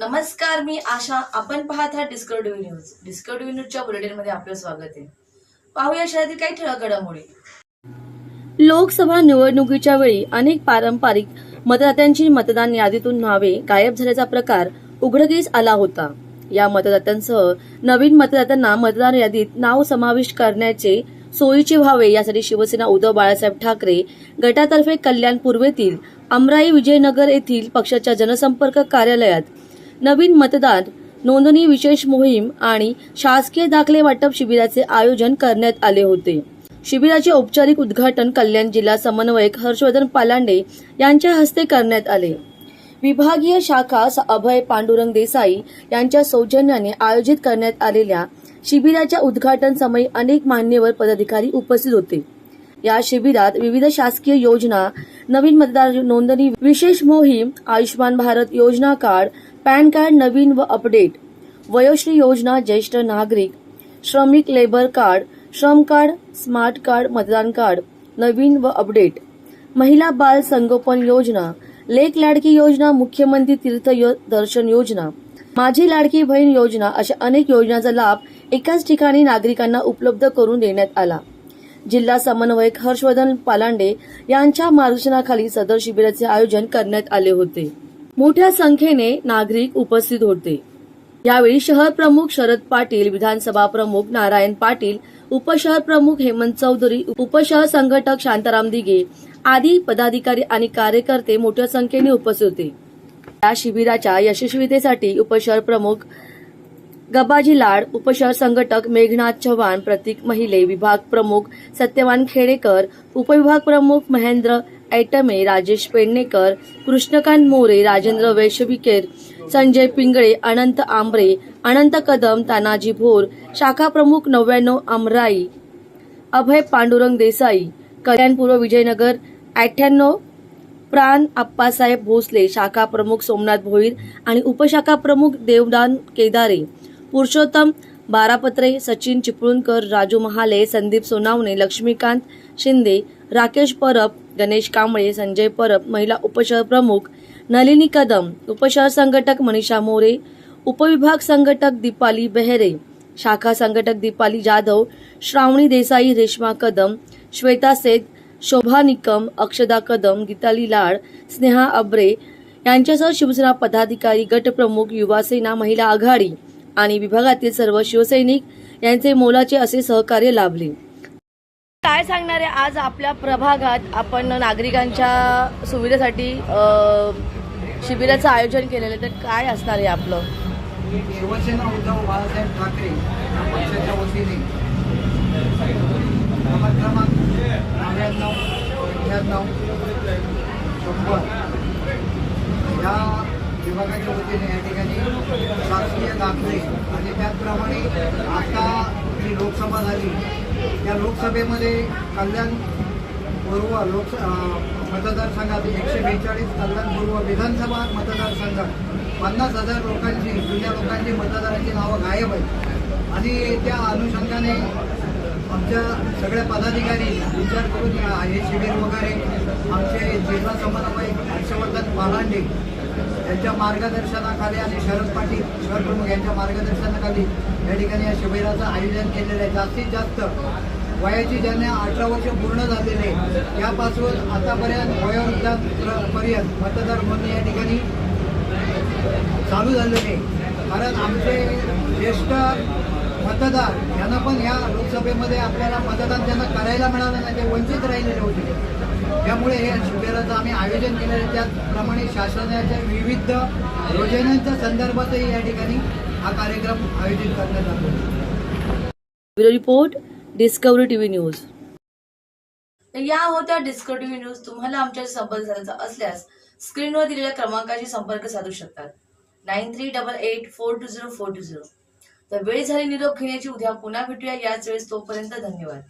नमस्कार, मी आशा. आपण पाहत आहात डिस्कवरी न्यूज. डिस्कवरी न्यूजच्या बुलेटिनमध्ये आपलं स्वागत आहे. पाहूया शहरातील काही ठळक घडामोडी. लोकसभा निवडणुकीच्या वेळी अनेक पारंपरिक मतदात्यांची मतदान यादीतून नावे गायब झाल्याचा प्रकार उघडकीस आला होता. या मतदात्यांसह नवीन मतदात्यांना मतदार यादीत नाव समाविष्ट करण्याचे सोयीचे व्हावे यासाठी शिवसेना उद्धव बाळासाहेब ठाकरे गटातर्फे कल्याण पूर्वेतील अमराई विजयनगर येथील पक्षाच्या जनसंपर्क कार्यालयात नवीन मतदार नोंदणी विशेष मोहीम आणि शासकीय दाखले वाटप शिबिराचे आयोजन करण्यात आले होते. शिबिराचे औपचारिक उद्घाटन कल्याण जिल्हा समन्वयक हर्षवर्धन पालांडे यांच्या हस्ते करण्यात आले. विभागीय शाखा अभय पांडुरंग देसाई यांच्या सौजन्याने आयोजित करण्यात आलेल्या शिबिराच्या उद्घाटन समयी अनेक मान्यवर पदाधिकारी उपस्थित होते. या शिबिरात विविध शासकीय योजना, नवीन मतदार नोंदणी विशेष मोहीम, आयुष्मान भारत योजना कार्ड, पॅन कार्ड नवीन व अपडेट, वयोश्री योजना, ज्येष्ठ नागरिक, श्रमिक लेबर कार्ड, श्रम कार्ड, स्मार्ट कार्ड, मतदान कार्ड नवीन व अपडेट, महिला बाल संगोपन योजना, लेक लाडकी योजना, मुख्यमंत्री तीर्थ दर्शन योजना, माझी लाडकी बहीण योजना अशा अनेक योजनांचा लाभ एकाच ठिकाणी नागरिकांना उपलब्ध करून देण्यात आला. जिल्हा समन्वयक हर्षवर्धन पालांडे यांच्या मार्गदर्शनाखाली सदर शिबिराचे आयोजन करण्यात आले होते. मोठ्या संख्येने नागरिक उपस्थित होते. यावेळी शहर प्रमुख शरद पाटील, विधानसभा प्रमुख नारायण पाटील, उपशहर प्रमुख हेमंत चौधरी, उपशहर संघटक शांताराम दिघे आदी पदाधिकारी आणि कार्यकर्ते मोठ्या संख्येने उपस्थित होते. या शिबिराच्या यशस्वीतेसाठी उपशहर प्रमुख गबाजी लाड, उपशहर संघटक मेघनाथ चव्हाण, प्रतीक महिले, विभाग प्रमुख सत्यवान खेडेकर, उपविभाग प्रमुख महेंद्र ऐटमे, राजेश पेडणेकर, कृष्णकांत मोरे, राजेंद्र वैश्विकेर, संजय पिंगळे, अनंत आंबरे, अनंत कदम, तानाजी भोर, शाखा प्रमुख 99 अमराई, अभय पांडुरंग देसाई, कल्याण पूर्व विजयनगर 98, प्राण आप्पासाहेब भोसले, शाखा प्रमुख सोमनाथ भोईर आणि उपशाखा प्रमुख देवदान केदारे, पुरुषोत्तम बारापत्रे, सचिन चिपळूणकर, राजू महाले, संदीप सोनावणे, लक्ष्मीकांत शिंदे, राकेश परब, गणेश कांबळे, संजय परब, महिला उपशहर प्रमुख नलिनी कदम, उपशहर संघटक मनीषा मोरे, उपविभाग संघटक दीपाली बेहरे, शाखा संघटक दीपाली जाधव, श्रावणी देसाई, रेश्मा कदम, श्वेता सेठ, शोभा निकम, अक्षदा कदम, गीताली लाड, स्नेहा अब्रे यांच्यासह शिवसेना पदाधिकारी, गटप्रमुख, युवासेना महिला आघाडी आणि विभागातील सर्व शिवसैनिक यांचे मोलाचे असे सहकार्य लाभले. काय सांगणार आहे, आज आपल्या प्रभागात आपण नागरिकांच्या सुविधेसाठी शिबिराचं आयोजन केलेलं आहे, तर काय असणार आहे आपलं? शिवसेना उद्धव बाळासाहेब ठाकरे या पक्षाच्या वतीने क्रमांक 99, 98, 100 या विभागाच्या वतीने या ठिकाणी शासकीय दाखले आणि त्याचप्रमाणे आता जी लोकसभा झाली त्या लोकसभेमध्ये कल्याण पूर्व मतदारसंघात 142 कल्याण पूर्व विधानसभा मतदारसंघात 50,000 लोकांची, जुन्या लोकांची मतदारांची नावं गायब आहेत आणि त्या अनुषंगाने आमच्या सगळ्या पदाधिकारी विचार करून हे शिबिर वगैरे आमचे जिल्हा समन्वयक हर्षवर्धन पालांडे यांच्या मार्गदर्शनाखाली आणि शरद पाटील शहर प्रमुख यांच्या मार्गदर्शनाखाली या ठिकाणी या शिबिराचं आयोजन केलेलं आहे. जास्तीत जास्त वयाची ज्यांना 18 वर्ष पूर्ण झालेले त्यापासून आतापर्यंत वयोवृद्धांपर्यंत मतदार नोंदणी या ठिकाणी चालू झालेले. कारण आमचे ज्येष्ठ मतदार यांना पण या लोकसभेमध्ये आपल्याला मतदान त्यांना करायला मिळालं नाही, ते वंचित राहिलेले होते. त्यामुळे हे शिबिराचं आम्ही आयोजन केलेलं आहे. त्याचप्रमाणे शासनाच्या विविध योजनांच्या संदर्भातही या ठिकाणी हा कार्यक्रम आयोजित करण्यात आला. Bureau report, discovery TV news. या होत्या डिस्कवरी टीव्ही न्यूज. तुम्हाला आमच्याशी संपर्क साधायचा असल्यास स्क्रीनवर दिलेल्या क्रमांकाशी संपर्क साधू शकतात. 9388420420. तर वेळ झाली निरोप घेण्याची. उद्या पुन्हा भेटूया याच वेळेस. तोपर्यंत धन्यवाद.